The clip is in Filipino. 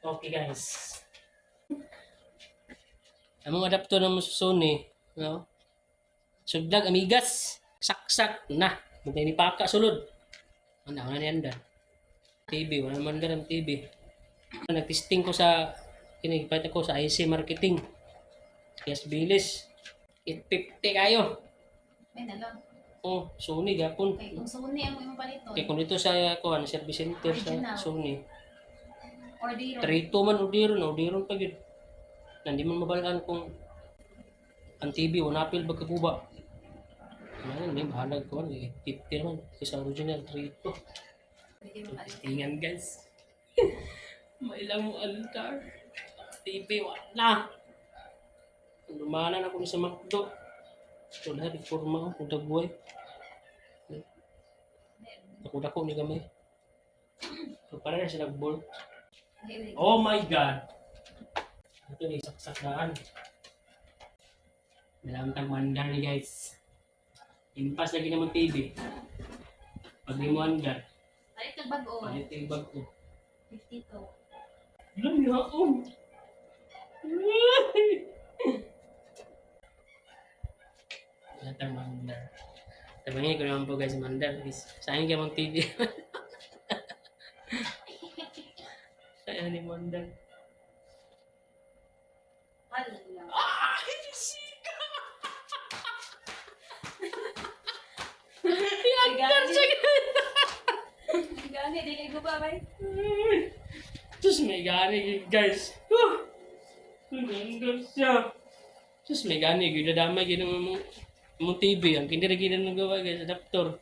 Okay guys. Among adapter ng Sony, no? Sugdag amigas, saksak na. Mugay ni paka sulod. Ano ni anda? TV, wala man ang TV. Nag-testing ko sa kinigpait ko sa IC marketing. Yes, bilis. 850 kayo. Ay, nalang. Oh, Sony gapon. Okay, kung Sony ang imong paliton. Kaya kung dito sa kuan service center sa Original. Sony. Ordero. 3-2 man orderon pa gyud. Hindi man mabalaan kung ang TV wala pil bagkaguba. Ano ni bahalag ko ni 50 naman sa original 3-2. Hindi mo paliton. Tingnan guys. May lang mo altar. TV wala. Lumanan ako sa McDo. Ito lahat iporma ko dagway. Dako ni gamay. So para na sila bolt. Oh my god. Ito ni saksak daan. Dalawang mandar ni guys. Impas lagi naman TV. Pag di mo andar, Palit ng bago. palit yung bag ko. 52. Alam niyo ako. Datang mandar. Tabangin ko naman po guys mandar. Sayang kayo mong TV. Sayang ni mandar. Hala. Ay, sika! Andar siya Gani, dili ko ba, bay? Terus may gani guys. Andar siya. Terus may gani. Gila damay gina mo TV. Ang kindi rin nagawa guys. Adaptor.